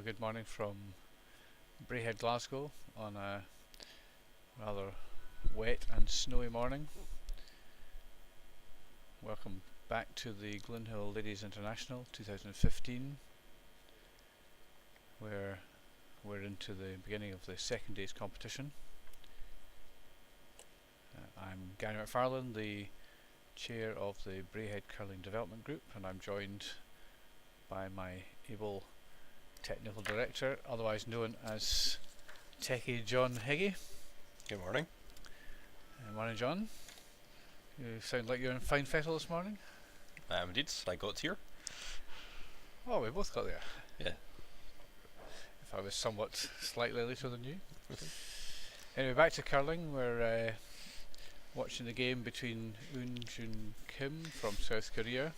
good morning from Braehead, Glasgow on a rather wet and snowy morning. Welcome back to the Glynhill Ladies International 2015, where we're into the beginning of the second day's competition. I'm Gary McFarlane, the chair of the Braehead Curling Development Group, and I'm joined by my able technical director, otherwise known as Techie John Higgy. Good morning. Morning, John. You sound like you're in fine fettle this morning. Indeed, I got here. Oh, we both got there. Yeah. If I was somewhat slightly later than you. Anyway, back to curling. We're watching the game between Eun-Jun Kim from South Korea,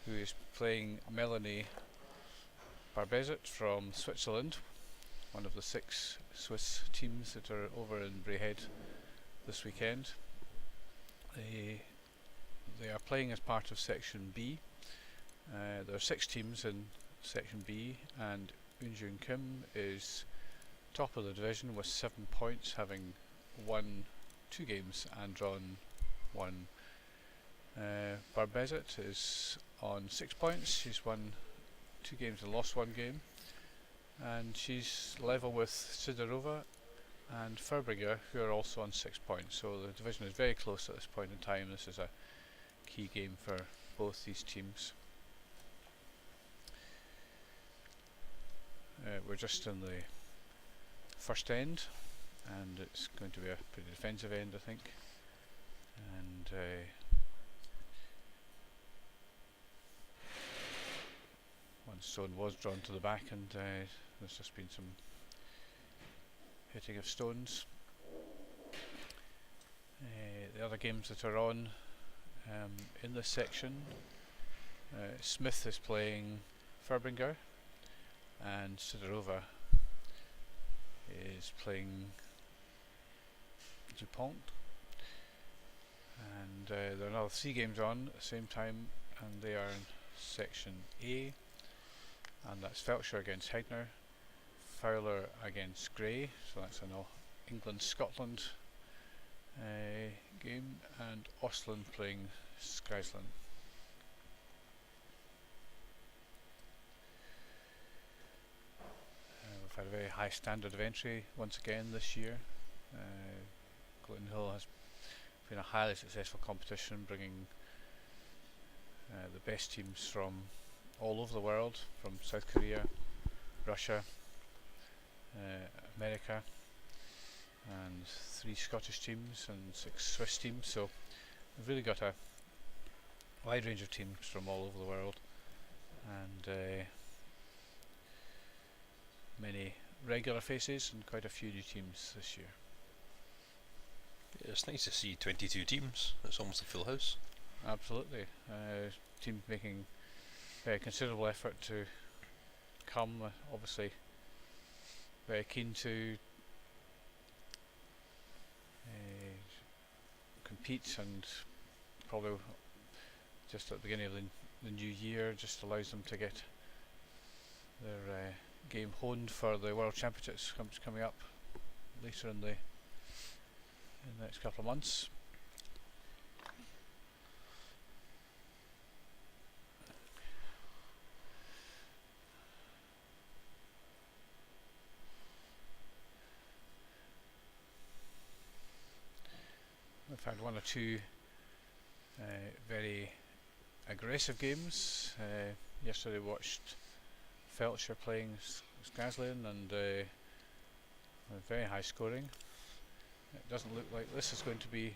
who is playing Melanie Barbezat from Switzerland, one of the 6 Swiss teams that are over in Braehead this weekend. They are playing as part of Section B. There are 6 teams in Section B, and Eun-Jun Kim is top of the division with 7 points, having won 2 games and drawn 1. Barbezat is on 6 points. She's won 2 games and lost 1 game, and she's level with Sidorova and Furbringer, who are also on 6 points. So the division is very close at this point in time. This is a key game for both these teams. We're just in the first end, and it's going to be a pretty defensive end, I think. And one stone was drawn to the back, and there's just been some hitting of stones. The other games that are on in this section, Smith is playing Furbringer, and Sidorova is playing DuPont. And there are another 3 games on at the same time, and they are in Section A, and that's Felcher against Hegner, Fowler against Gray, so that's an England-Scotland game, and Ostlund playing Skryslin. We've had a very high standard of entry once again this year. Glynhill has been a highly successful competition, bringing the best teams from all over the world, from South Korea, Russia, America, and 3 Scottish teams and 6 Swiss teams. So we've really got a wide range of teams from all over the world, and many regular faces and quite a few new teams this year. Yeah, it's nice to see 22 teams. It's almost a full house. Absolutely. Teams making very considerable effort to come, obviously very keen to compete, and probably just at the beginning of the new year just allows them to get their game honed for the World Championships coming up later in the next couple of months. We've had 1 or 2 very aggressive games. Yesterday watched Felcher playing Skryslin, and very high scoring. It doesn't look like this is going to be,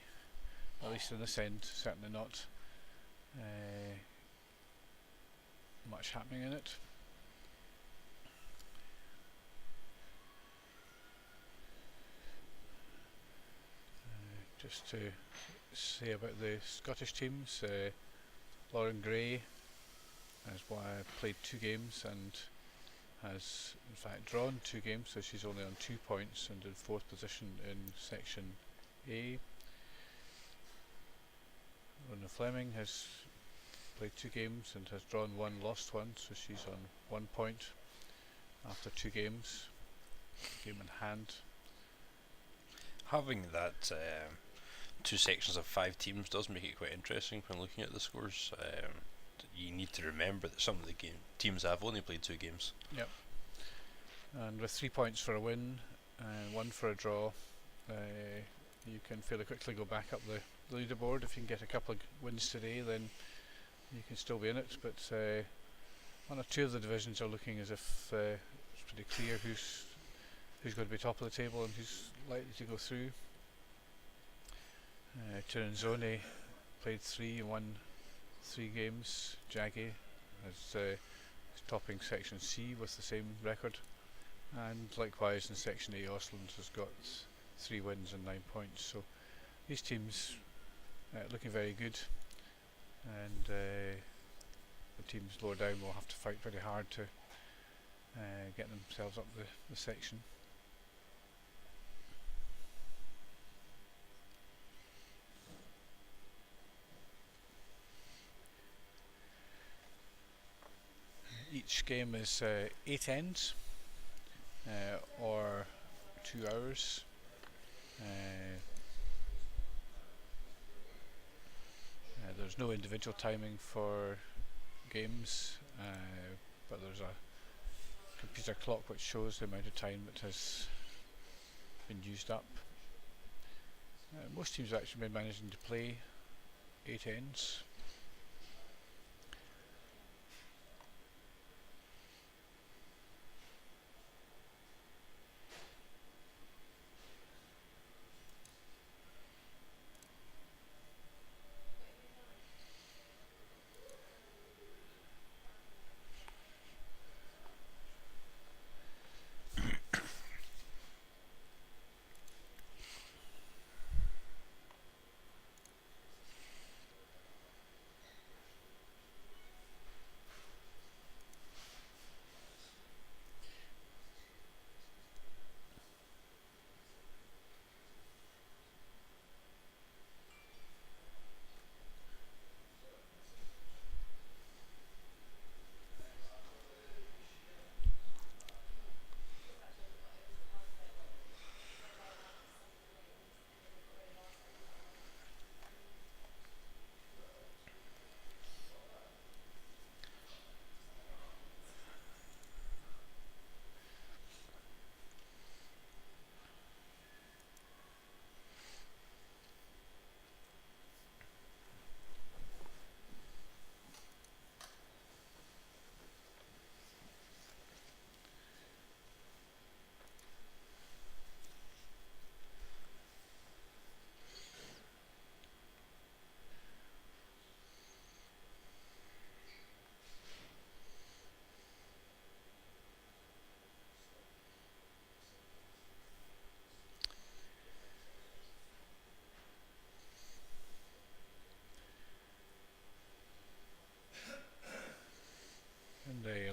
at least in this end, certainly not much happening in it. Just to say about the Scottish teams, Lauren Gray has played 2 games and has in fact drawn 2 games, so she's only on 2 points and in 4th position in Section A. Rona Fleming has played 2 games and has drawn 1, lost 1, so she's on 1 point. after 2 games, game in hand. Having that 2 sections of 5 teams does make it quite interesting when looking at the scores. You need to remember that some of the teams have only played 2 games. Yep. And with 3 points for a win and 1 for a draw, you can fairly quickly go back up the leaderboard. If you can get a couple of wins today, then you can still be in it. But 1 or 2 of the divisions are looking as if it's pretty clear who's going to be top of the table and who's likely to go through. Tirinzone played 3 and won 3 games. Jaggi is topping Section C with the same record, and likewise in Section A, Osland has got 3 wins and 9 points. So these teams looking very good, and the teams lower down will have to fight very hard to get themselves up the section. Each game is 8 ends or 2 hours. There's no individual timing for games, but there's a computer clock which shows the amount of time that has been used up. Most teams have actually been managing to play 8 ends.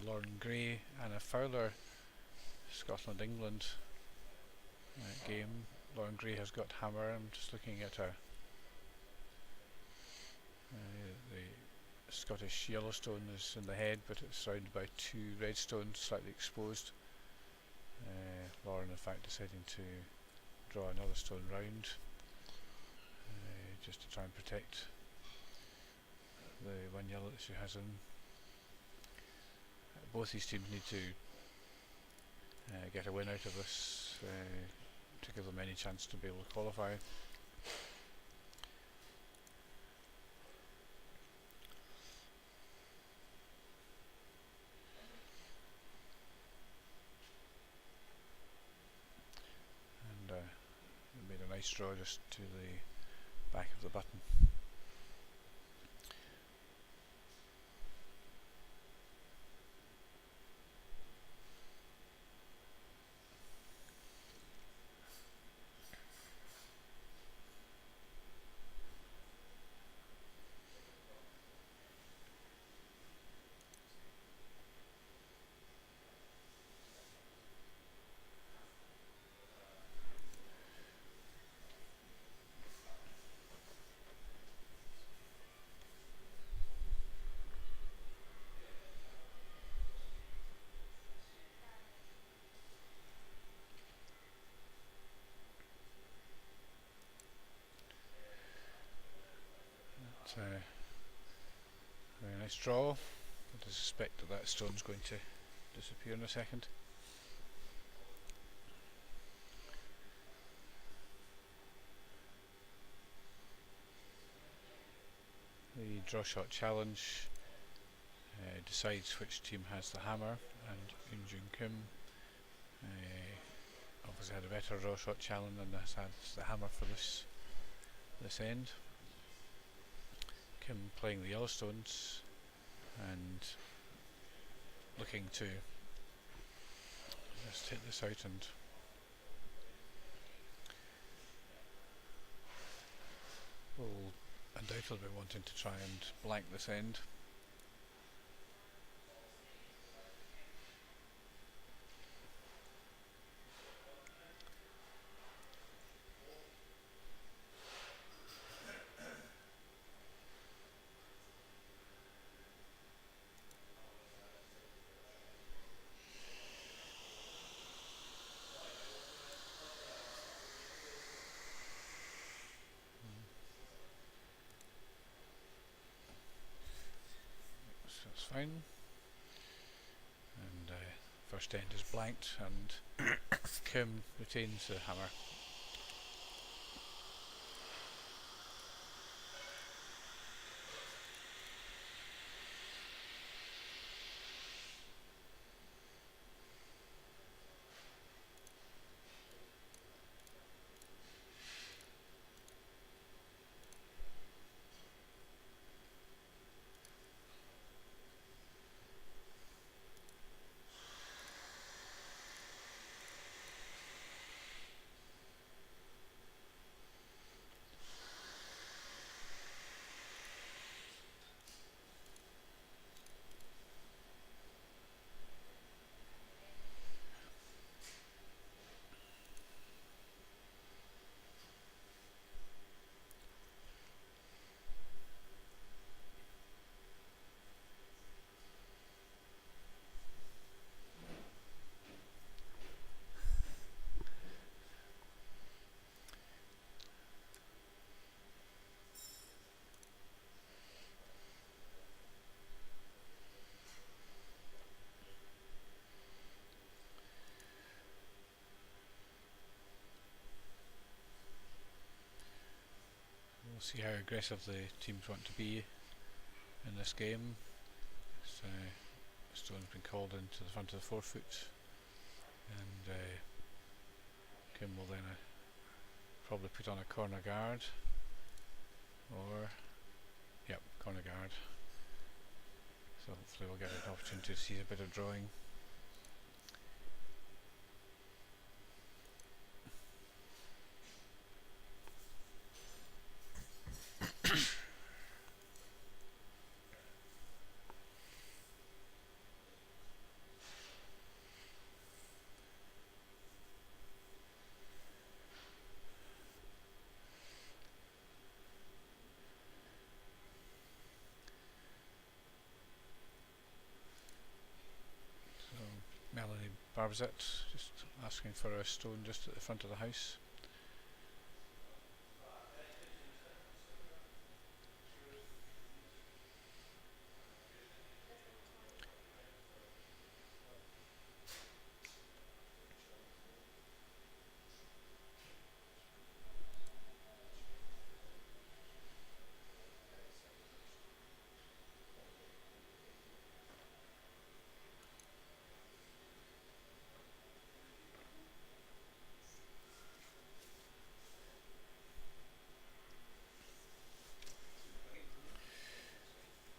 Lauren Gray and a Fowler Scotland-England game. Lauren Gray has got hammer. I'm just looking at the Scottish Yellowstone is in the head, but it's surrounded by 2 redstones slightly exposed. Lauren in fact deciding to draw another stone round just to try and protect the 1 yellow that she has in. Both these teams need to get a win out of this to give them any chance to be able to qualify. And it made a nice draw just to the back of the button. very nice draw. I suspect that that stone's going to disappear in a second. The draw shot challenge decides which team has the hammer, and Eunjun Kim obviously had a better draw shot challenge and has the hammer for this end. Kim playing the yellow stones and looking to just hit this out, and will undoubtedly be wanting to try and blank this end. So that's fine. And first end is blanked, and Kim retains the hammer. We'll see how aggressive the teams want to be in this game. So stone's been called into the front of the forefoot, and Kim will then probably put on a corner guard, or corner guard. So hopefully we'll get an opportunity to see a bit of drawing. Melanie Barbezat just asking for a stone just at the front of the house.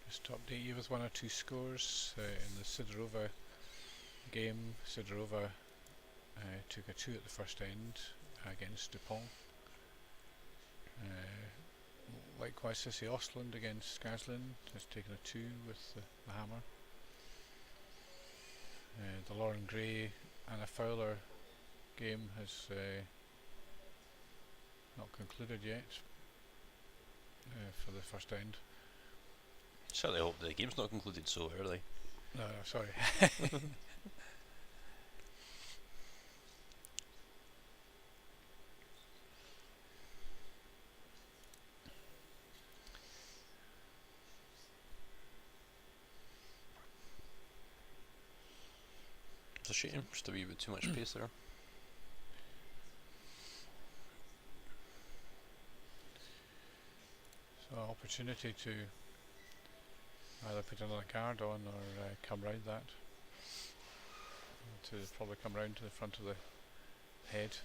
Just to update you with one or two scores in the Sidorova game. Sidorova took a 2 at the first end against Dupont. Likewise, Sissy Ostland against Skaslin has taken a 2 with the hammer. The Lauren Gray and a Fowler game has not concluded yet for the first end. Certainly hope the game's not concluded so early. No, sorry. a shame. Just a wee bit too much pace there. So opportunity to either put another guard on or come round that. To probably come round to the front of the head.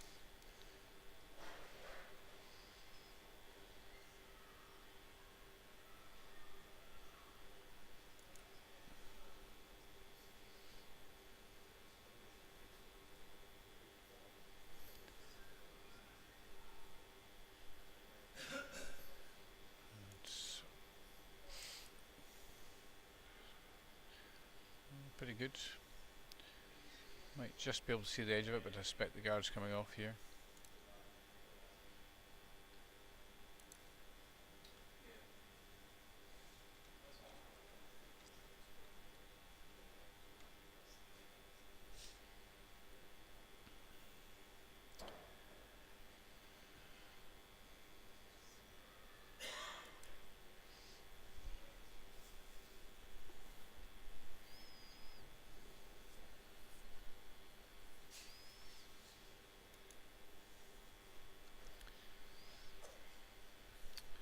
Pretty good. Might just be able to see the edge of it, but I suspect the guard's coming off here.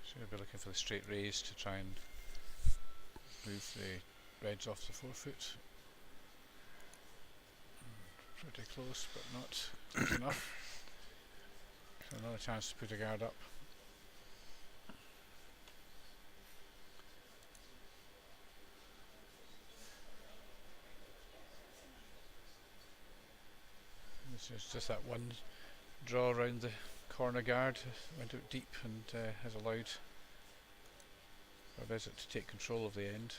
So we'll be looking for the straight raise to try and move the reds off the forefoot. Pretty close, but not close enough. So another chance to put a guard up. This is just that one draw around the corner guard, went out deep and has allowed Barbezat to take control of the end.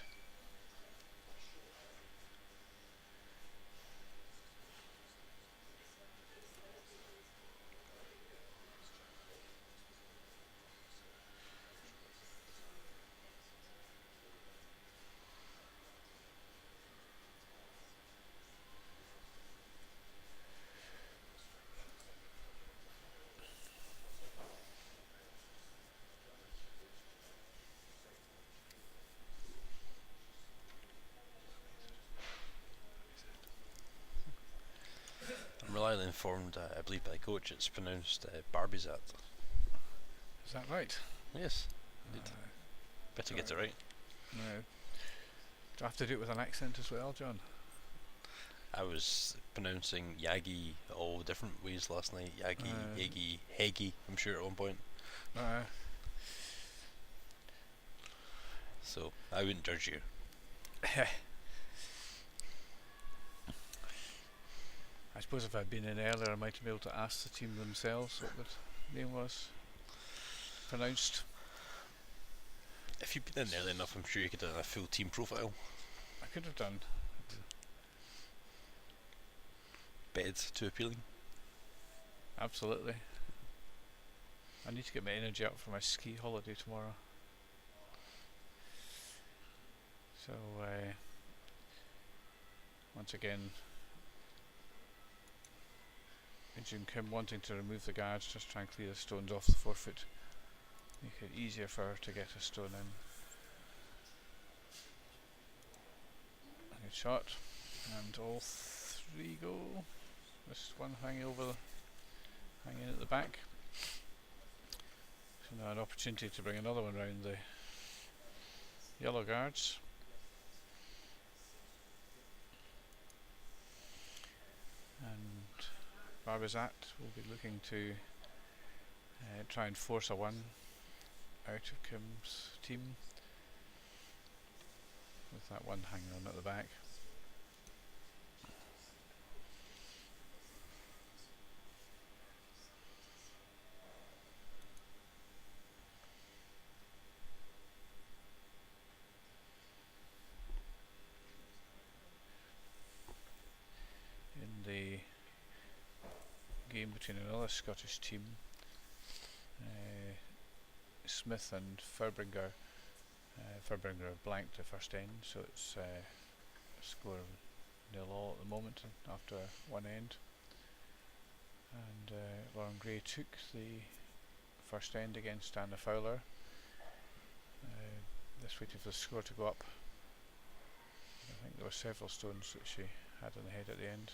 I'm reliably informed, I believe by the coach, it's pronounced Barbezat. Is that right? Yes, indeed. Better get it right. No. Do I have to do it with an accent as well, John? I was pronouncing Yagi all different ways last night. Yagi, Yagi, Hegi, I'm sure at one point. So, I wouldn't judge you. I suppose if I'd been in earlier I might have been able to ask the team themselves what the name was pronounced. If you'd been in early enough, I'm sure you could have done a full team profile. I could have done. Bed too appealing. Absolutely. I need to get my energy up for my ski holiday tomorrow. So once again, Jun Kim wanting to remove the guards, just try and clear the stones off the forefoot, make it easier for her to get a stone in. Good shot, and all three go. This one hanging at the back. So now an opportunity to bring another one round the yellow guards. And Barbezat will be looking to try and force a one out of Kim's team with that one hanging on at the back. In the game between another Scottish team, Smith and Furbringer. Furbringer blanked the first end, so it's a score of 0-0 at the moment after one end. And Lauren Gray took the first end against Anna Fowler. Just waiting for the score to go up. I think there were several stones that she had on the head at the end.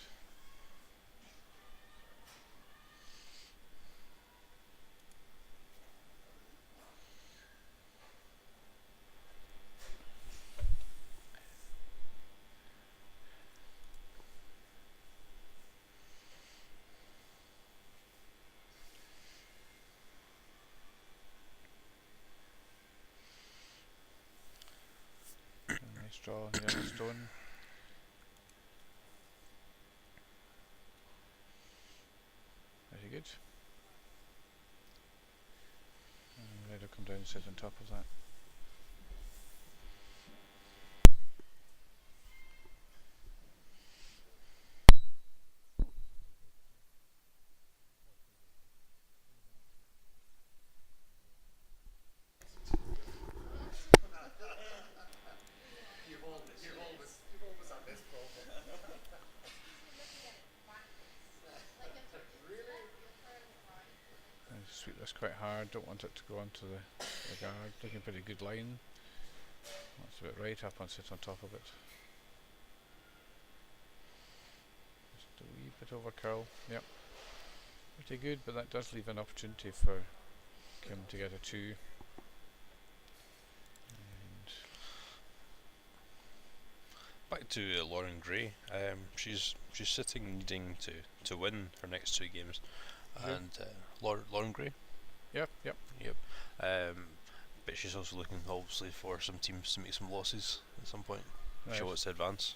straw, yellow stone. Very good. And red will come down and sit on top of that. Sweep this quite hard, don't want it to go onto the guard. Looking pretty good line. That's a bit right up and sit on top of it. Just a wee bit over curl, yep. Pretty good, but that does leave an opportunity for Kim to get a 2. And Back to Lauren Gray. She's sitting needing to win her next 2 games, and Lauren Gray. yep. But she's also looking obviously for some teams to make some losses at some point. If she Right. wants to advance.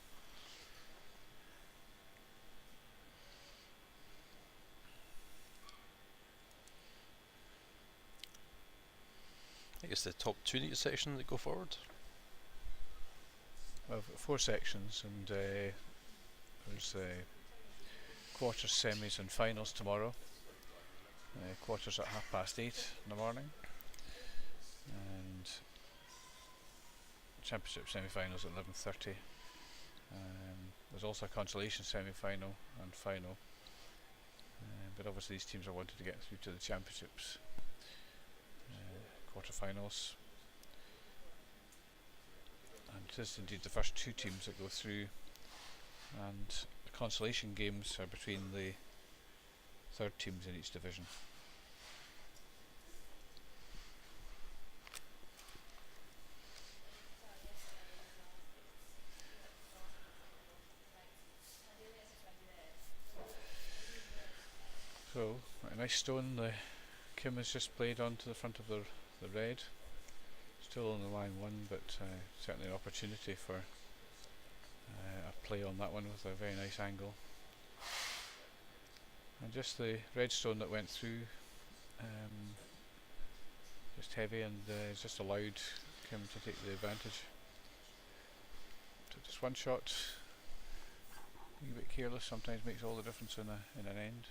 I guess the top 2 neat section that go forward. Well, I've got 4 sections, and there's quarters, semis and finals tomorrow. Quarters at 8:30 in the morning, and championship semi-finals at 11:30. There's also a consolation semi-final and final, but obviously these teams are wanting to get through to the championships quarter-finals. And it is indeed the first 2 teams that go through, and the consolation games are between the 3rd teams in each division. So, a nice stone the Kim has just played onto the front of the red. Still on the line 1, but certainly an opportunity for a play on that one with a very nice angle. And just the red stone that went through, just heavy, and it's just allowed Kim to take the advantage. So just one shot, a wee bit careless sometimes makes all the difference in an end.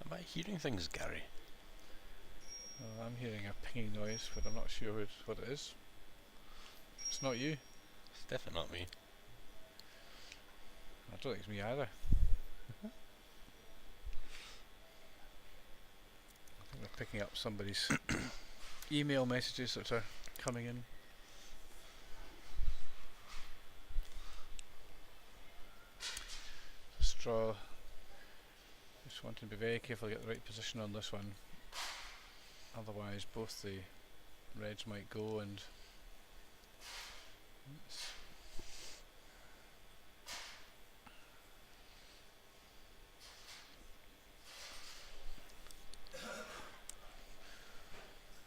Am I hearing things, Gary? I'm hearing a pinging noise, but I'm not sure what it is. It's not you. It's definitely not me. I don't think it's me either. I think we're picking up somebody's email messages that are coming in. Straw. Just wanting to be very careful to get the right position on this one. Otherwise, both the reds might go, and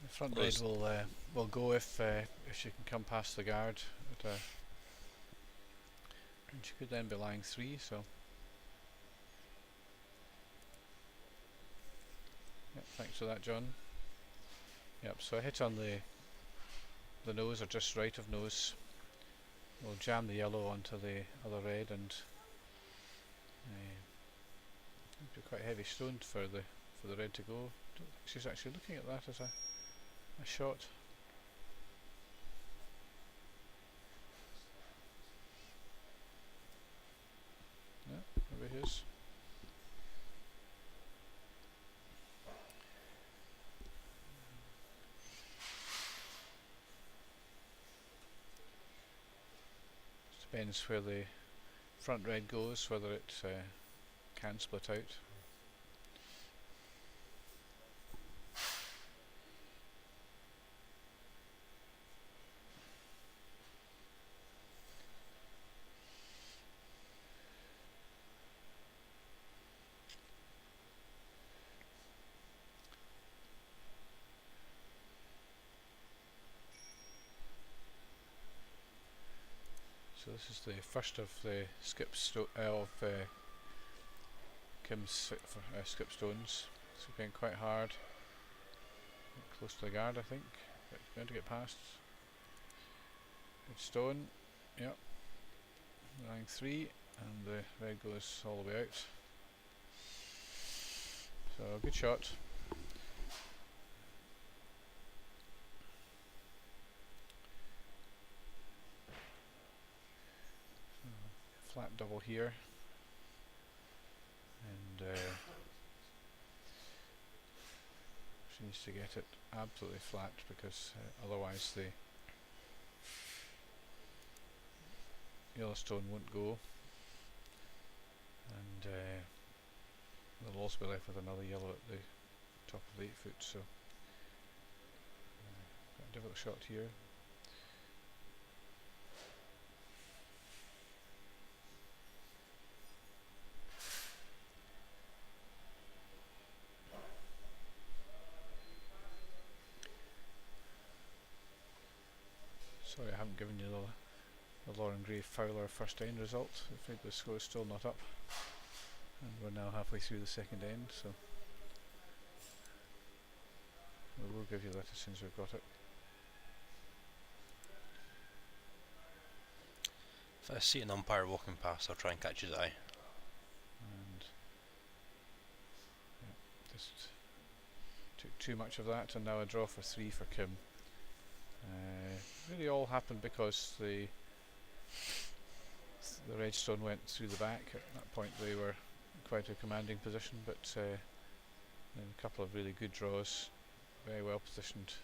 the front red will go if she can come past the guard, and she could then be lying 3. So, yep, thanks for that, John. Yep, so a hit on the nose, or just right of nose, will jam the yellow onto the other red, and it'd be quite heavy stone for the red to go. Don't think she's actually looking at that as a shot. Yeah, maybe it is. Depends where the front red goes, whether it can split out. So this is the first of the Kim's skip stones. So going quite hard, close to the guard, I think. But going to get past. Good stone. Yep. Line 3, and the red goes all the way out. So good shot. Flat double here, and she needs to get it absolutely flat because otherwise the Yellowstone won't go, and they'll also be left with another yellow at the top of the 8 foot. So quite a difficult shot here. Sorry, I haven't given you the Lauren Gray Fowler first end result. I'm afraid the score is still not up, and we're now halfway through the second end, so we will give you that as soon as we've got it. If I see an umpire walking past, I'll try and catch his eye. And yeah, just took too much of that, and now a draw for 3 for Kim. Really all happened because the red stone went through the back. At that point they were in quite a commanding position, but then a couple of really good draws, very well positioned,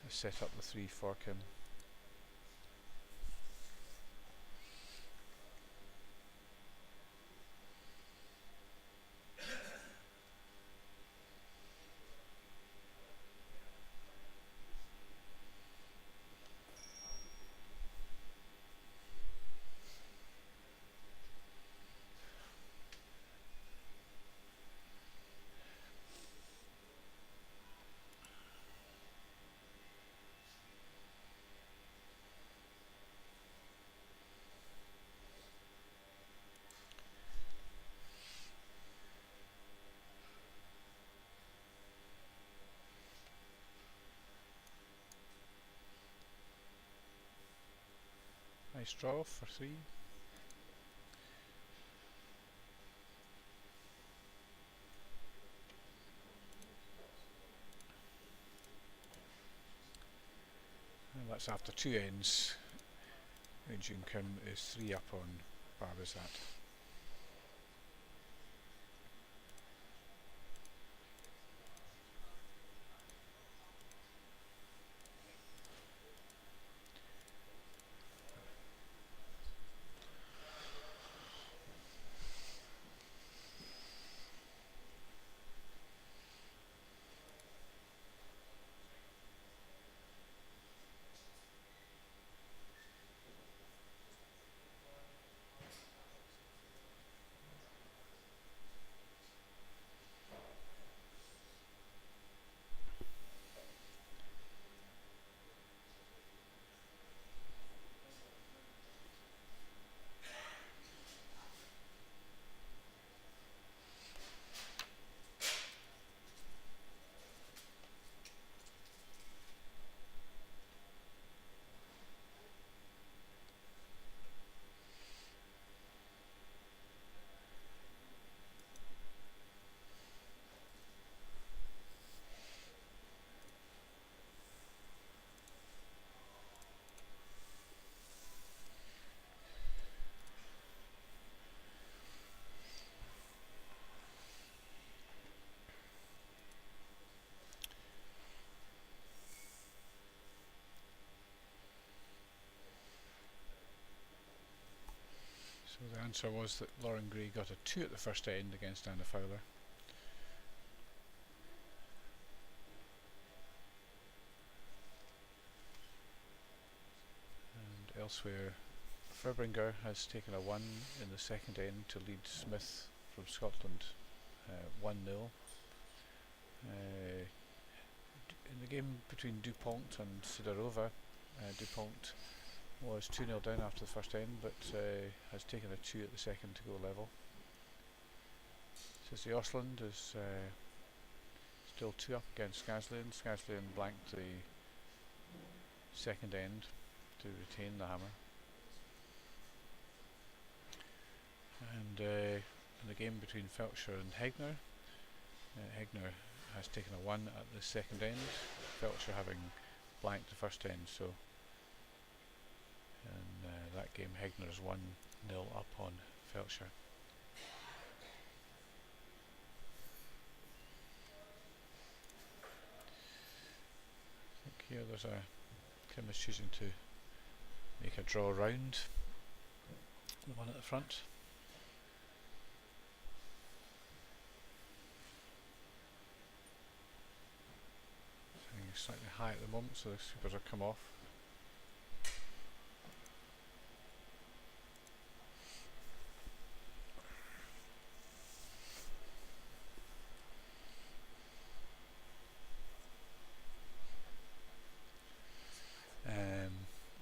set up the 3 for Kim. Nice draw for 3. And that's after 2 ends. June Kim is 3 up on Barbezat. So the answer was that Lauren Gray got a 2 at the first end against Anna Fowler. And elsewhere, Furbringer has taken a 1 in the second end to lead Smith from Scotland 1-0. In the game between Dupont and Sidorova, Dupont was 2-0 down after the first end, but has taken a 2 at the second to go level. Says the Osland is still 2 up against Scaslin. Scaslin blanked the second end to retain the hammer. And in the game between Felcher and Hegner, Hegner has taken a 1 at the second end, Felcher having blanked the first end, so in that game Hegner is 1-0 up on Felcher. I think here there's Kim is choosing to make a draw round the one at the front. Slightly high at the moment, so the supers have come off.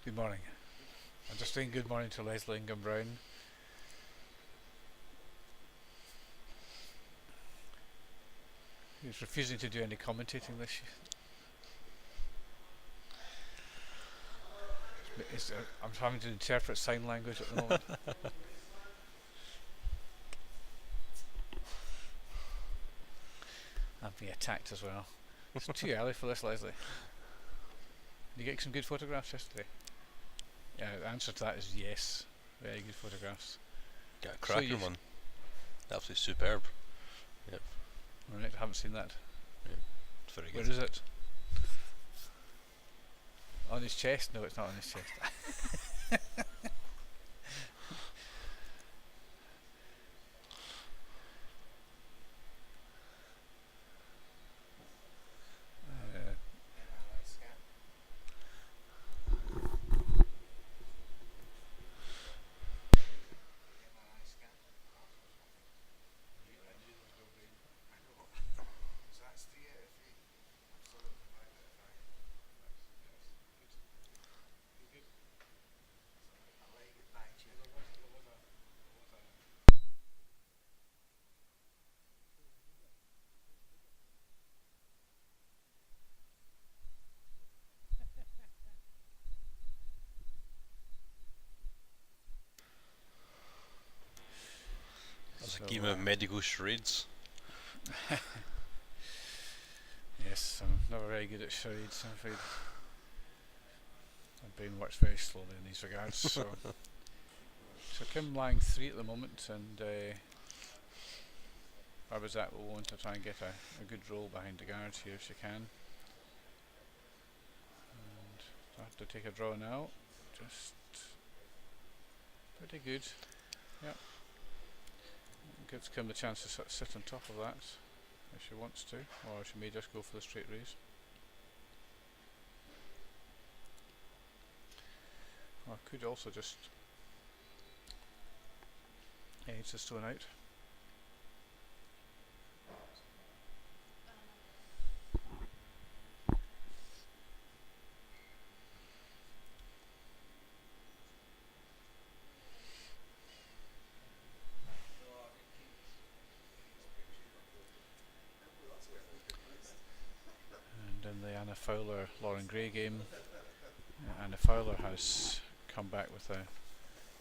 Good morning. I'm just saying good morning to Leslie Ingham Brown. He's refusing to do any commentating this year. I'm having to interpret sign language at the moment. I'm being attacked as well. It's too early for this, Leslie. Did you get some good photographs yesterday? Yeah, the answer to that is yes. Very good photographs. Got a cracking one. Absolutely superb. Yep. Alright, I haven't seen that. Yeah, it's very good. Where is it? On his chest? No, it's not on his chest. It's a game of medical charades. Yes, I'm never very good at charades, I'm afraid. My brain works very slowly in these regards. So Kim lying 3 at the moment, and Barbezat will want to try and get a good roll behind the guards here if she can. And I have to take a draw now. Just pretty good. Yep. Gives Kim the chance to sit on top of that if she wants to, or she may just go for the straight raise. Or could also just edge the stone out. And in the Anna Fowler Lauren Gray game, Anna Fowler has come back with a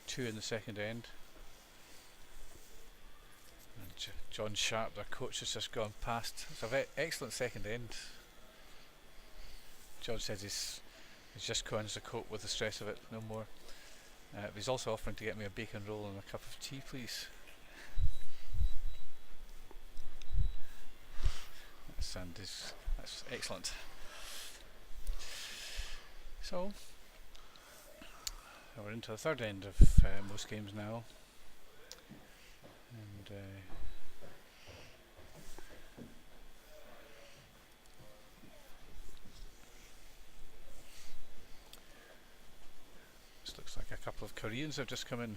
2 in the second end. And John Sharp, their coach, has just gone past. It's a very excellent second end. John says he's just going to cope with the stress of it, no more. But he's also offering to get me a bacon roll and a cup of tea, please. That's excellent. So we're into the third end of most games now. And this looks like a couple of Koreans have just come in.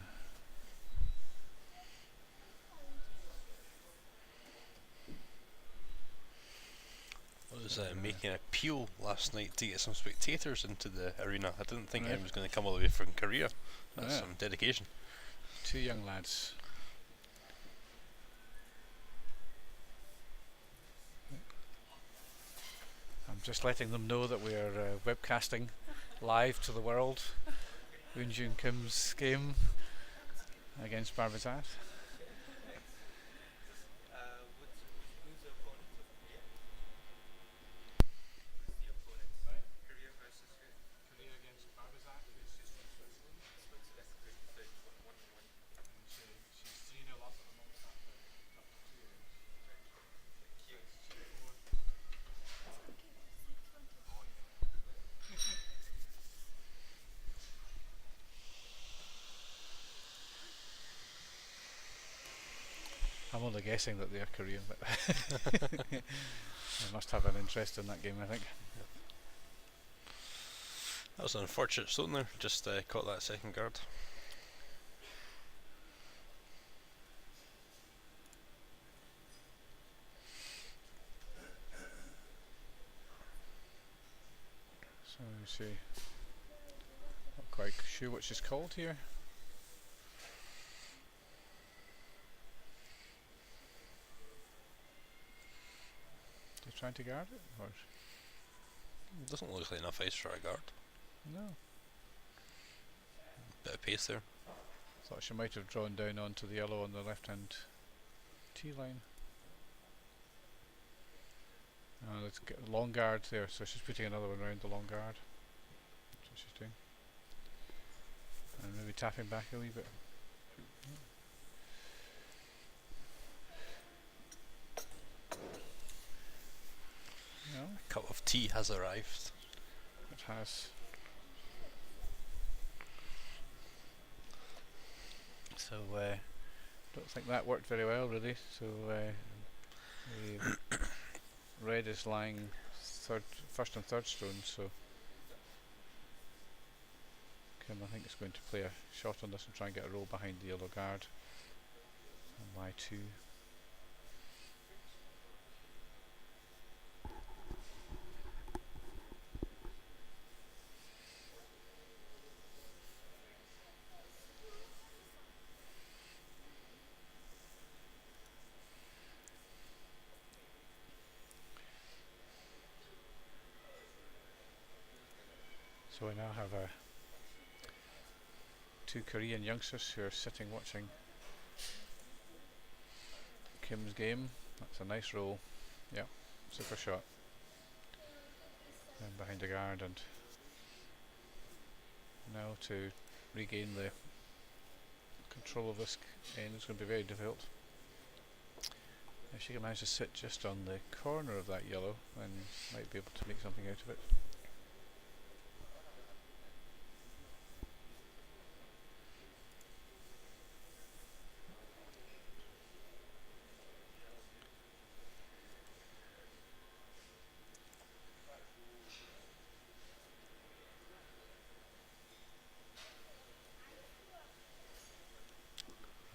I was making an appeal last night to get some spectators into the arena. I didn't think anyone was going to come all the way from Korea. That's some dedication. 2 young lads. I'm just letting them know that we are webcasting live to the world Woonjun Kim's game against Barbezat. I'm only guessing that they are Korean, but they must have an interest in that game, I think. That was an unfortunate stone there, just caught that second guard. So you see, not quite sure what she's called here. They're trying to guard it, or Doesn't look like enough ice for a guard. no? Bit of pace there. Thought she might have drawn down onto the yellow on the left-hand tee line. Let's get a long guard there, so she's putting another one around the long guard. That's what she's doing. And maybe tapping back a wee bit. No, A cup of tea has arrived. it has. So don't think that worked very well, really. So the red is lying first and third stone. So Kim, I think, is going to play a shot on this and try and get a roll behind the yellow guard. And lie 2. So we now have 2 Korean youngsters who are sitting watching Kim's game. That's a nice roll. Yeah, super shot. And behind the guard, and now to regain the control of this end is going to be very difficult. If she can manage to sit just on the corner of that yellow, then might be able to make something out of it.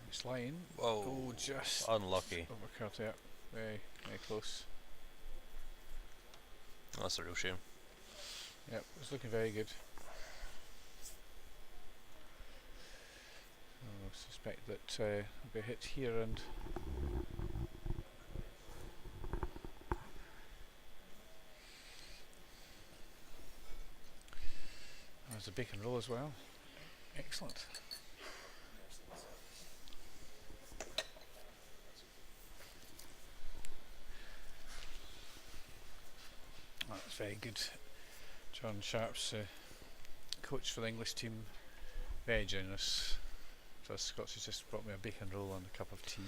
Nice line. Whoa. Oh, just Unlucky. overcut, yeah. Very, very close. That's a real shame. Yep, it's looking very good. I suspect that it'll be a hit here, and there's a bacon roll as well. Excellent. That's very good. John Sharp's coach for the English team, very generous. So Scots has just brought me a bacon roll and a cup of tea.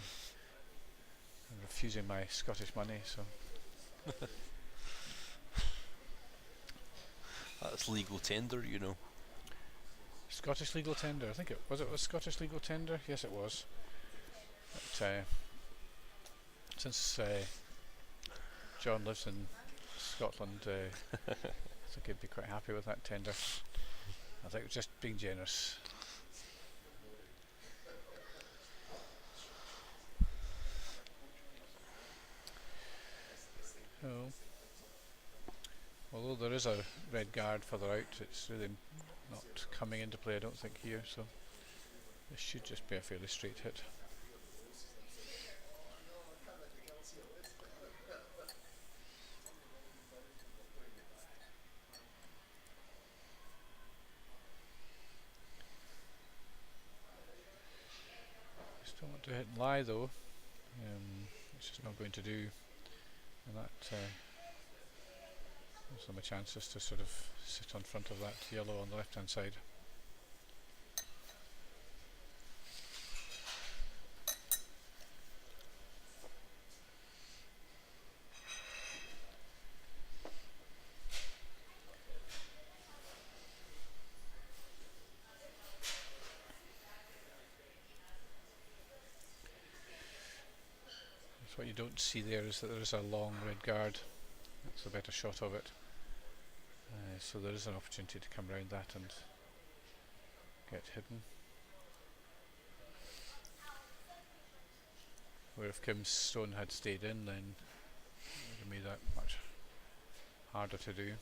I'm refusing my Scottish money, so That's legal tender, you know. Scottish legal tender. I think it was Scottish legal tender. Yes, it was. But, since John lives in Scotland, I think he'd be quite happy with that tender. I think it was just being generous. So, although there is a red guard further out, it's really not coming into play, I don't think, here, so this should just be a fairly straight hit. Still want to hit and lie though, which is not going to do, and that gives them a chance just to sort of sit on front of that yellow on the left hand side. What you don't see there is that there is a long red guard. That's a better shot of it. So there is an opportunity to come round that and get hidden. Where if Kim's stone had stayed in, then it would have made that much harder to do.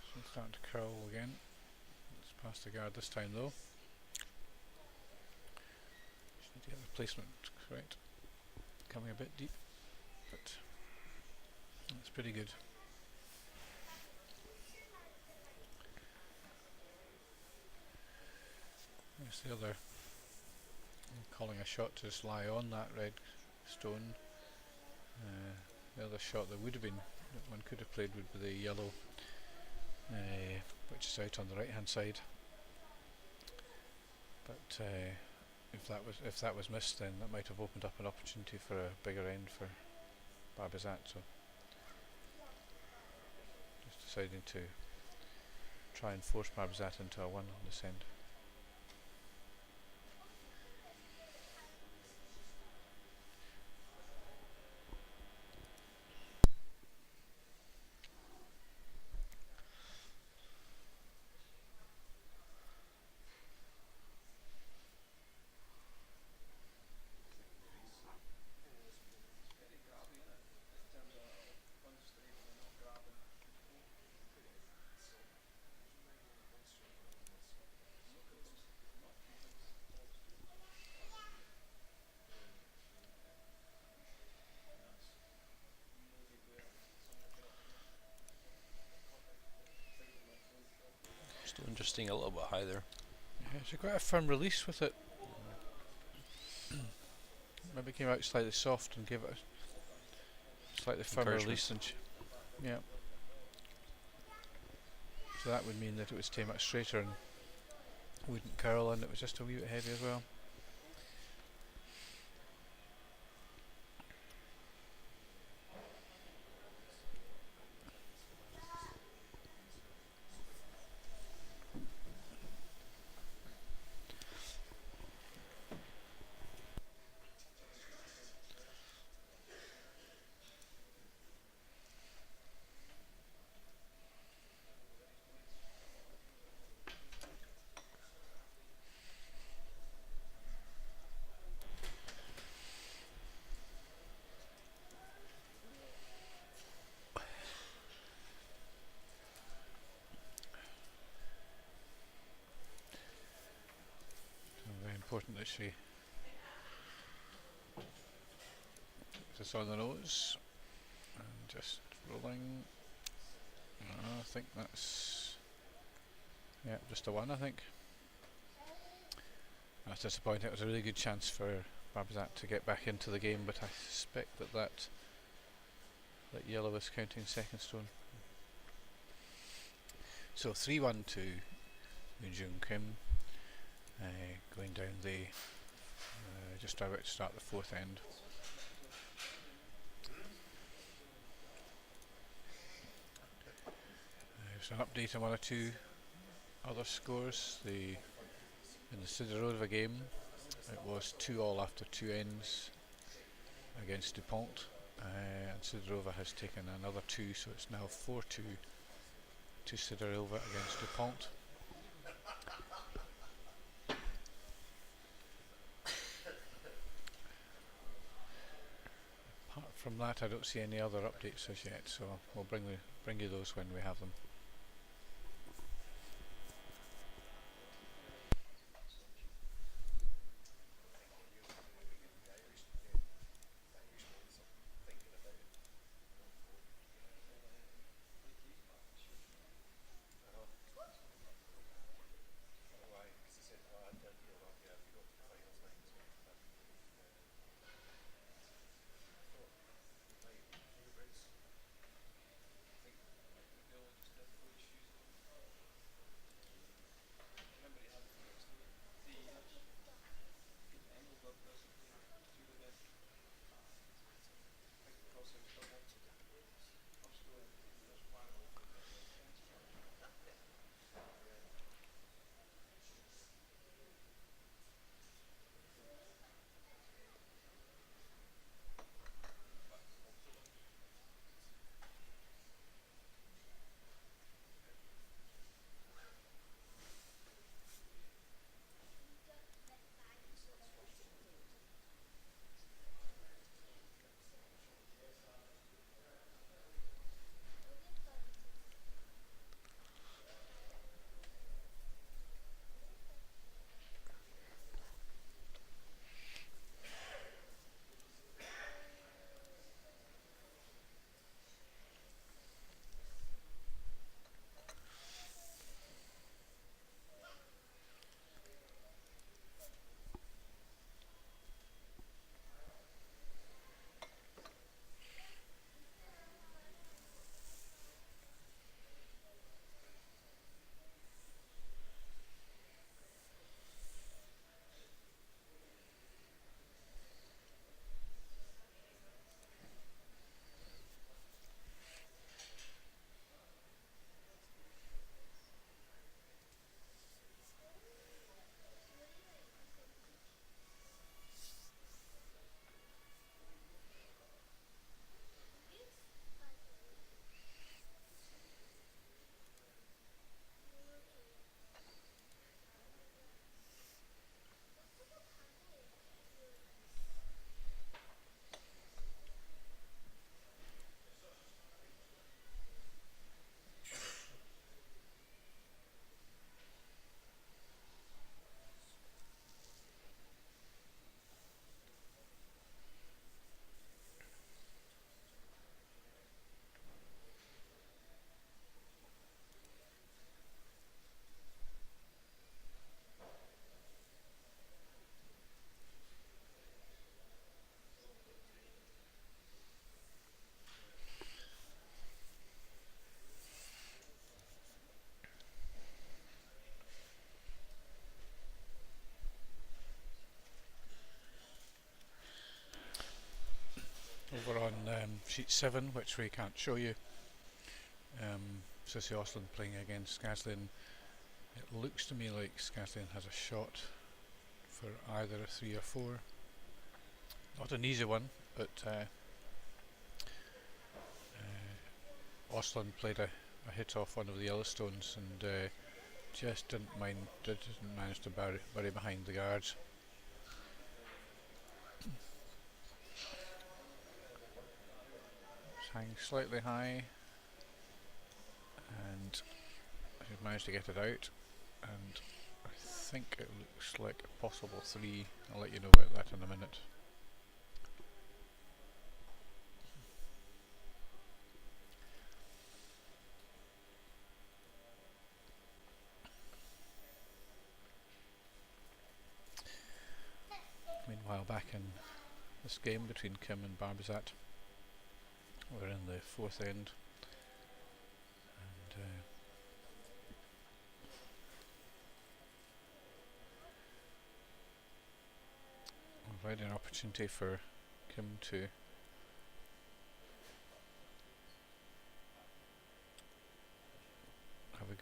So it's starting to curl again. Past the guard this time though. Just need to get the placement correct. Coming a bit deep, but that's pretty good. There's the other. I'm calling a shot to just lie on that red stone. The other shot that would have been, that one could have played, would be the yellow, which is out on the right hand side. But if that was missed, then that might have opened up an opportunity for a bigger end for Barbezat. So just deciding to try and force Barbezat into a 1 on this end. Stone just staying a little bit high there. Yeah, it's quite a firm release with it. Maybe came out slightly soft and gave it a slightly firmer release. Yeah. So that would mean that it would stay much straighter and wouldn't curl, and it was just a wee bit heavy as well. Important that she gets this on the nose and just rolling. I think that's just a 1, I think. That's disappointing. It was a really good chance for Barbezat to get back into the game, but I suspect that yellow is counting second stone. So 3-1 to Yoon Kim. Going down the just about to start the fourth end. Just an update on one or two other scores. In the Siderova game, it was 2-2 after 2 ends against DuPont, and Siderova has taken another 2, so it's now 4-2 to Siderova against DuPont. Apart from that, I don't see any other updates as yet, so we'll bring you those when we have them. Over on sheet 7, which we can't show you, Sissy Osland playing against Skaslin. It looks to me like Skaslin has a shot for either a 3 or 4. Not an easy one, but Osland played a hit off one of the Yellowstones and just didn't manage to bury behind the guards. Hang slightly high, and he's managed to get it out, and I think it looks like a possible 3. I'll let you know about that in a minute. Meanwhile, back in this game between Kim and Barbezat, we're in the 4th end, and we've had an opportunity for Kim to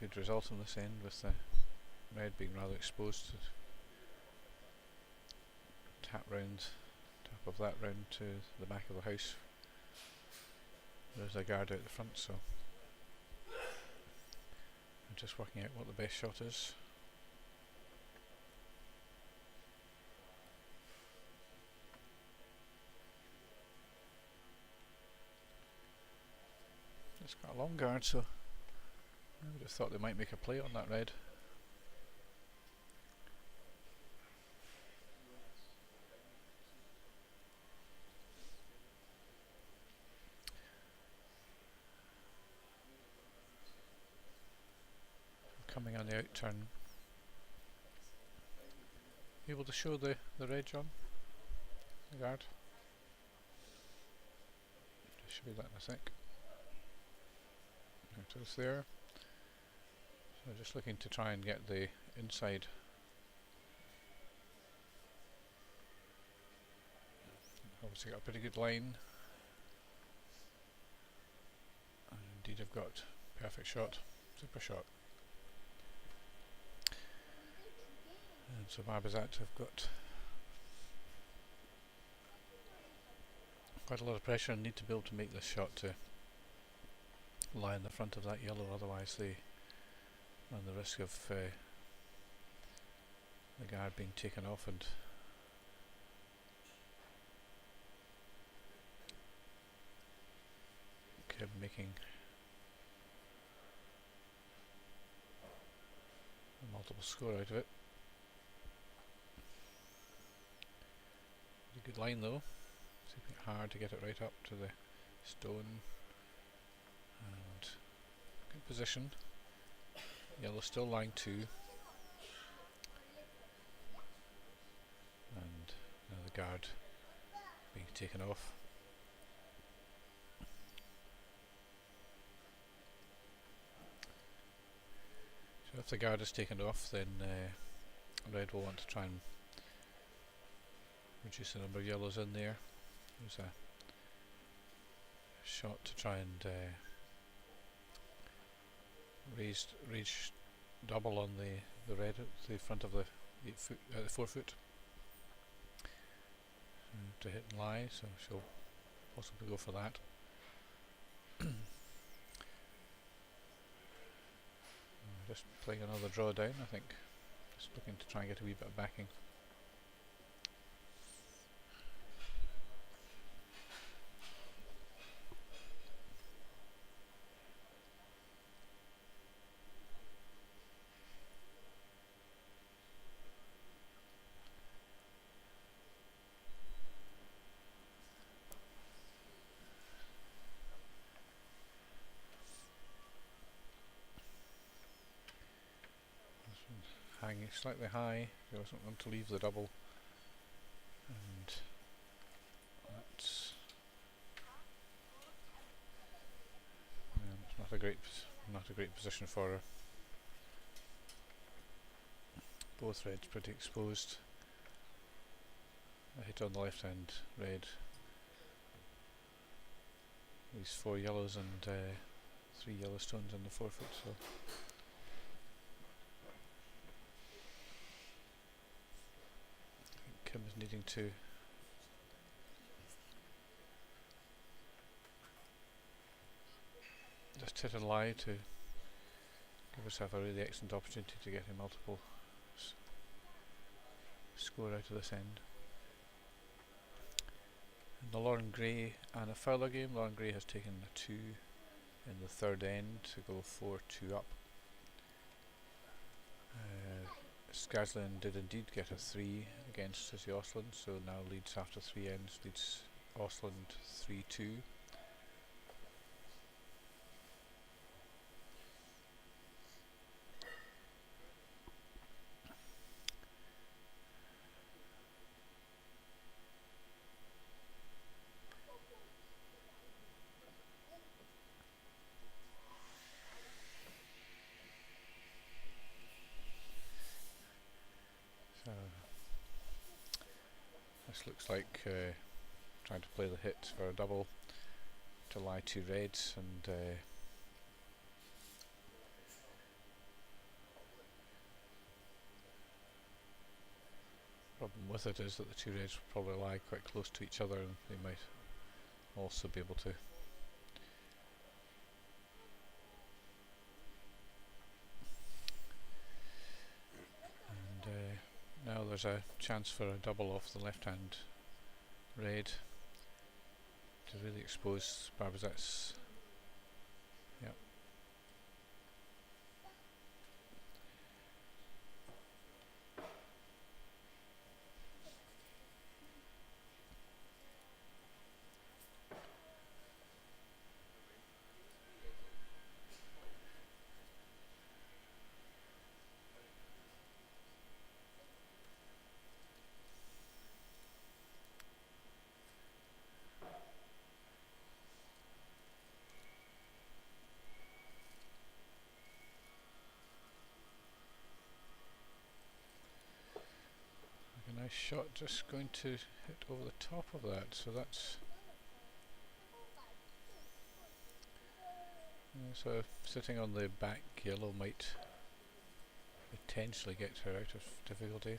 good result on this end, with the red being rather exposed. To tap of that round to the back of the house. There's a guard out the front, so I'm just working out what the best shot is. It's got a long guard, so I would have thought they might make a play on that red. Coming on the out turn. Able to show the red, John? The guard? I'll show you that in a sec. It is there. So just looking to try and get the inside. Obviously got a pretty good line. And indeed I've got perfect shot, super shot. And so Barbezat have got quite a lot of pressure and need to be able to make this shot to lie in the front of that yellow, otherwise they run the risk of the guard being taken off and Kim making a multiple score out of it. A good line though, keeping it hard to get it right up to the stone, and good position. Yellow still line 2, and now the guard being taken off. So if the guard is taken off, then red will want to try and reduce the number of yellows in there. There's a shot to try and reach double on the red at the front of the 4 foot to hit and lie, so she'll possibly go for that. Just playing another draw down, I think. Just looking to try and get a wee bit of backing. Hanging slightly high, he doesn't want to leave the double, and that's it's not a great position for her. Both reds pretty exposed. A hit on the left hand red. These 4 yellows and 3 yellow stones on the 4 foot. So. Kim is needing to just hit and lie to give herself a really excellent opportunity to get a multiple score out of this end. In the Lauren Gray and a Fowler game, Lauren Gray has taken a 2 in the third end to go 4-2 up. Skaslin did indeed get a 3 against Susie Osland, so now leads after 3 ends, leads Osland 3-2. This looks like trying to play the hit for a double to lie 2 reds, and Problem with it is that the two reds will probably lie quite close to each other, and they might also be able to. And now there's a chance for a double off the left hand red to really expose Barbezat's. Yep. A nice shot, just going to hit over the top of that, so that's so sitting on the back yellow might potentially get her out of difficulty.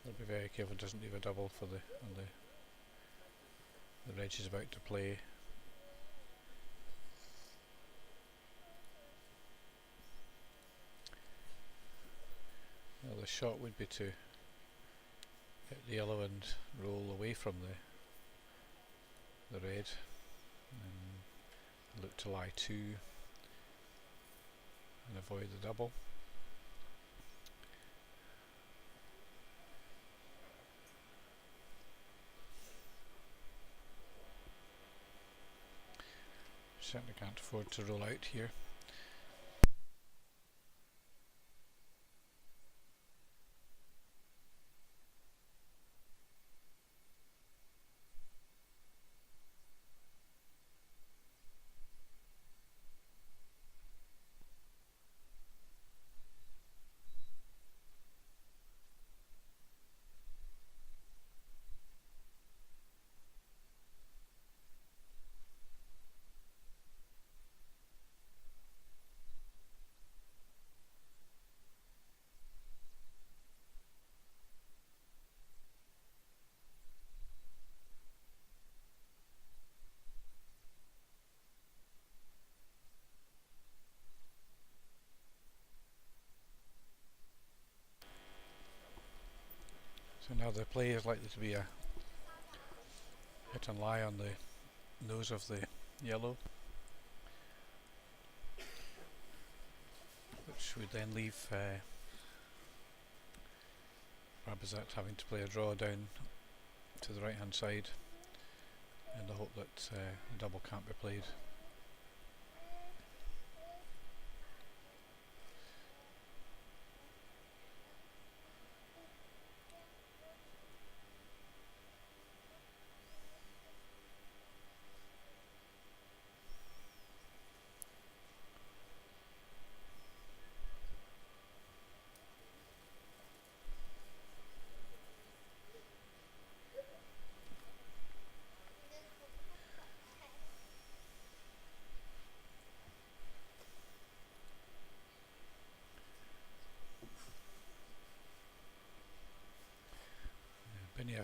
I'll be very careful it doesn't leave a double for the red she's about to play. Well, the shot would be to hit the yellow and roll away from the red and look to lie 2 and avoid the double. Certainly can't afford to roll out here. So now the play is likely to be a hit and lie on the nose of the yellow, which would then leave Barbezat having to play a draw down to the right hand side in the hope that the double can't be played.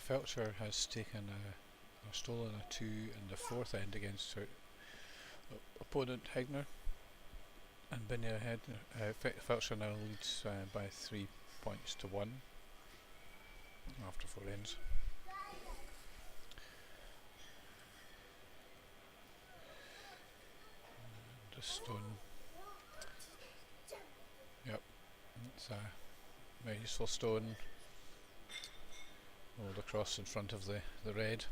Felcher has taken or stolen a 2 in the 4th end against her opponent Hegner, and Binia ahead. Felcher now leads by 3 points to 1 after 4 ends. And a stone. Yep, it's a very useful stone. Rolled across in front of the red.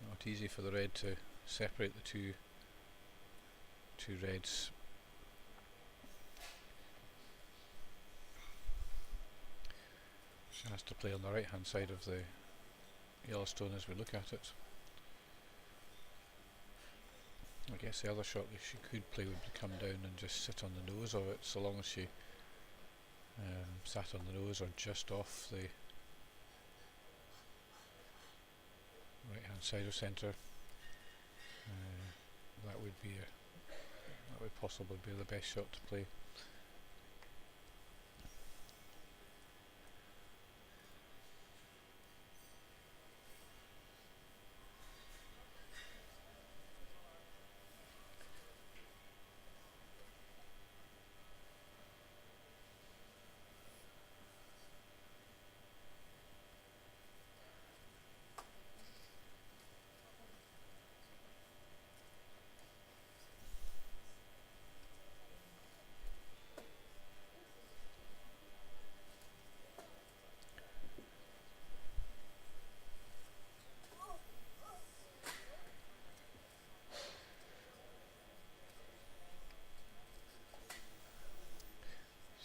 Not easy for the red to separate the two reds. She has to play on the right hand side of the yellow stone as we look at it. I guess the other shot that she could play would be come down and just sit on the nose of it, so long as she sat on the nose or just off the right hand side of centre. That would be that would possibly be the best shot to play.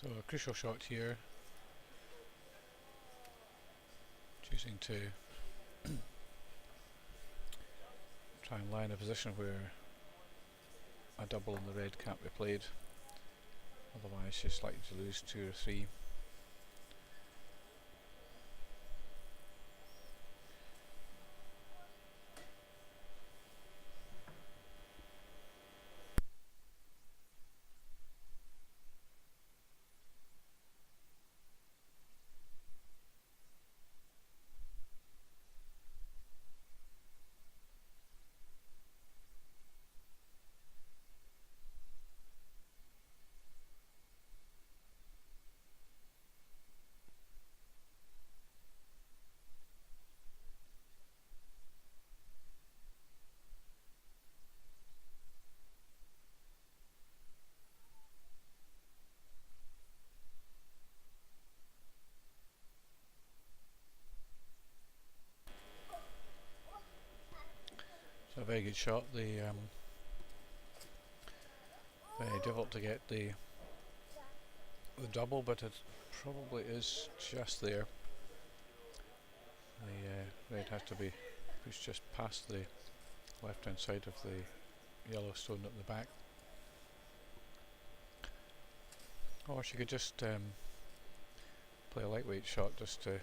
So a crucial shot here, choosing to try and lie in a position where a double in the red can't be played, otherwise she's likely to lose 2 or 3. So a very good shot. Very difficult to get the double, but it probably is just there. The red has to be pushed just past the left hand side of the yellow stone at the back. Or she could just play a lightweight shot just to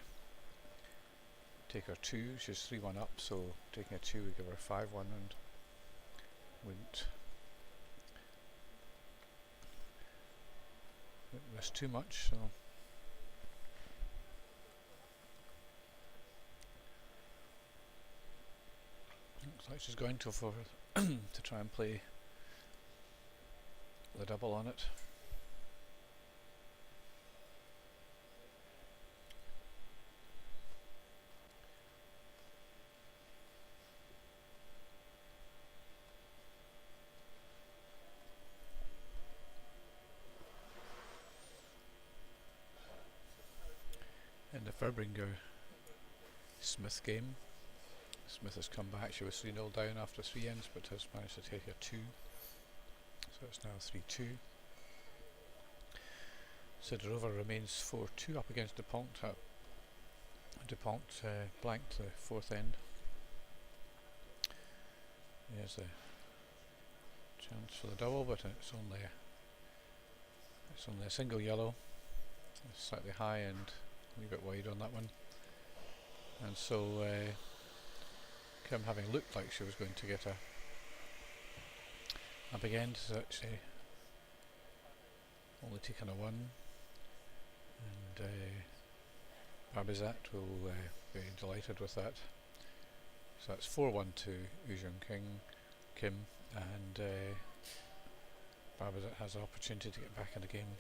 take her 2. She's 3-1 up, so taking a 2 would give her 5-1 and wouldn't risk too much. So looks like she's going to to try and play the double on it. In the Furbringer Smith game, Smith has come back. She was 3-0 down after 3 ends, but has managed to take a 2. So it's now 3-2. Sidorova remains 4-2 up against Dupont. Dupont blanked the 4th end. Here's a chance for the double, but it's only a single yellow. It's slightly high and a wee bit wide on that one. And so Kim, having looked like she was going to get a big end, has actually only taken a 1. And Barbezat will be delighted with that. So that's 4-1 to Kim, and Barbezat has an opportunity to get back in the game.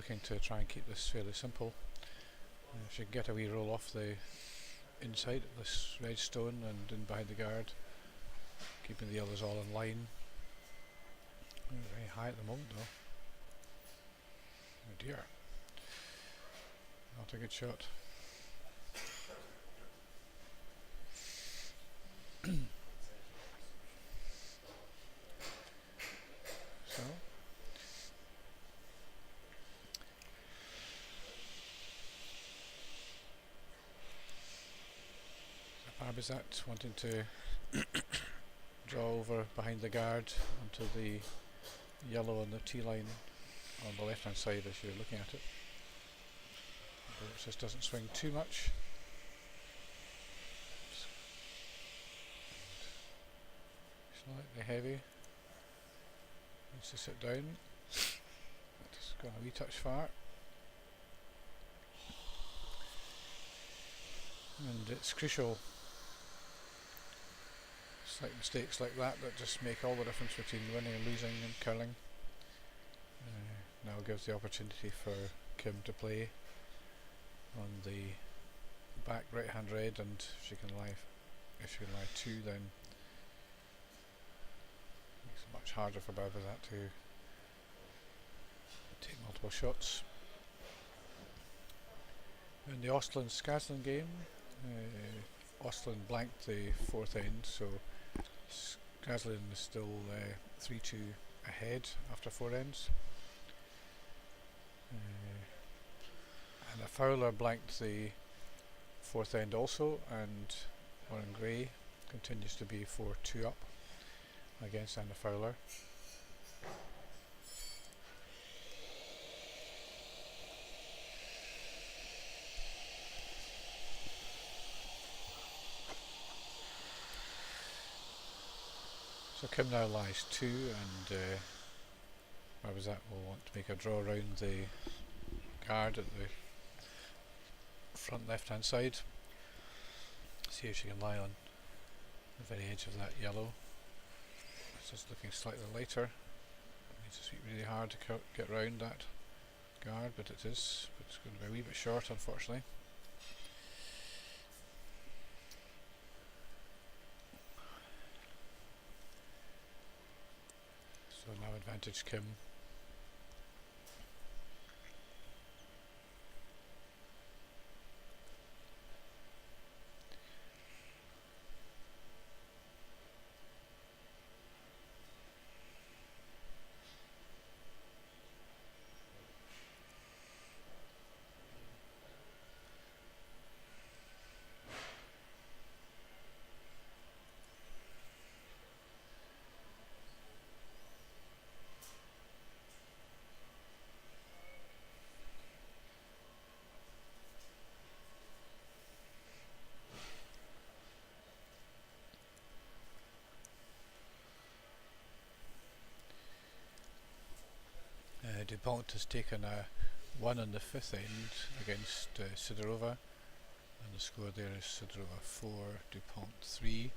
looking to try and keep this fairly simple. If you can get a wee roll off the inside of this red stone and in behind the guard, keeping the others all in line. Very high at the moment though. Oh dear. Not a good shot. So Barbezat wanting to draw over behind the guard onto the yellow on the T-line on the left hand side as you're looking at it. But it just doesn't swing too much. Slightly heavy. Needs to sit down. It's gone a wee touch far. And it's crucial. Slight mistakes like that just make all the difference between winning and losing in curling. Now gives the opportunity for Kim to play on the back right hand red, and if she can lie 2, then makes it much harder for Barbezat to take multiple shots. In the Ostlund-Skaslin game, Ostlund blanked the fourth end, so Skaslin is still 3-2 ahead after 4 ends. And a Fowler blanked the fourth end also, and Warren Gray continues to be 4-2 up against Anna Fowler. So Kim now lies 2, and Barbezat will want to make a draw around the guard at the front left hand side. See if she can lie on the very edge of that yellow. It's just looking slightly lighter. Needs to sweep really hard to get round that guard, but it is. But it's going to be a wee bit short, unfortunately. So now advantage Kim. Dupont has taken a 1 on the 5th end against Sidorova, and the score there is Sidorova 4, Dupont 3,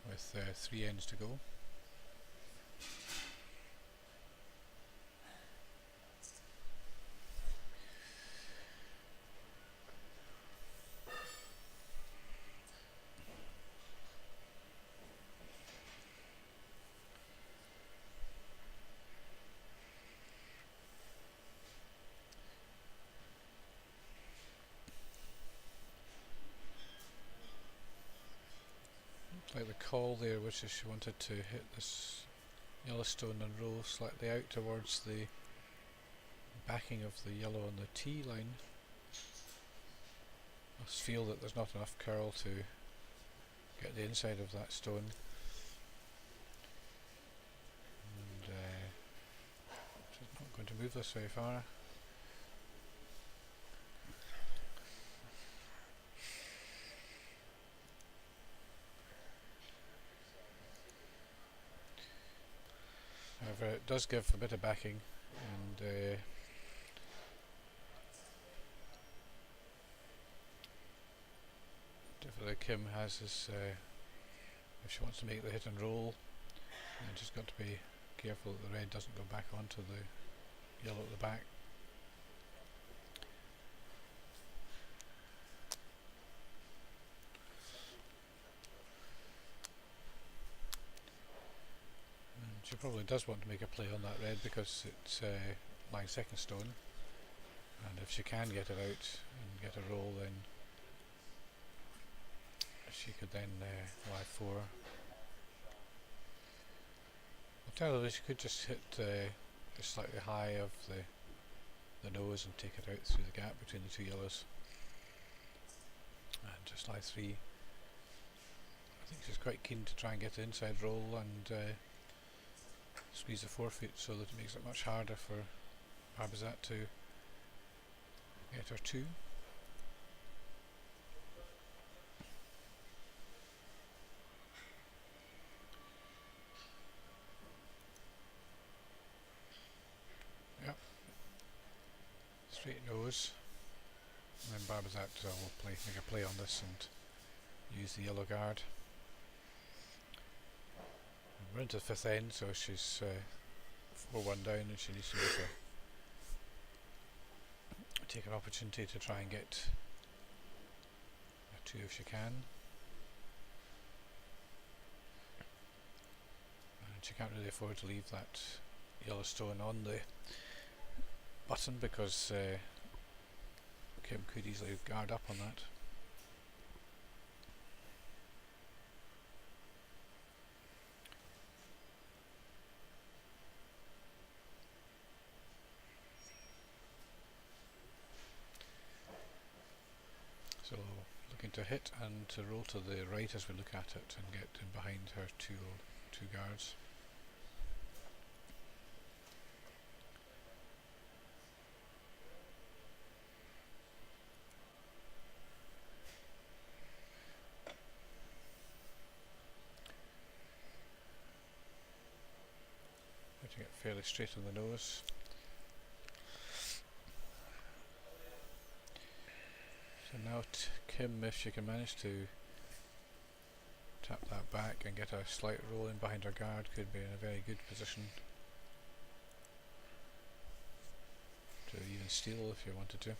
with 3 ends to go. Like the call there, which is she wanted to hit this Yellowstone and roll slightly out towards the backing of the yellow on the T line. I just feel that there's not enough curl to get the inside of that stone. And she's not going to move this very far. However, it does give a bit of backing, and definitely Kim has this, if she wants to make the hit and roll, then she's got to be careful that the red doesn't go back onto the back. And she probably does want to make a play on that red because it's lying second stone, and if she can get it out and get a roll, then she could then lie 4. Alternatively, she could just hit just slightly high of the nose and take it out through the gap between the 2 yellows and just lie 3. I think she's quite keen to try and get the inside roll and squeeze the forefeet so that it makes it much harder for Barbezat to get her 2. Yep. Straight nose. And then Barbezat will make a play on this and use the yellow guard. And we're into the 5th end, so she's 4-1 down, and she needs to take an opportunity to try and get a 2 if she can. And she can't really afford to leave that yellow stone on the button because Kim could easily guard up on that. So looking to hit and to roll to the right as we look at it and get in behind her two guards. Putting it fairly straight on the nose. So now Kim, if she can manage to tap that back and get a slight roll in behind her guard, could be in a very good position to even steal if you wanted to.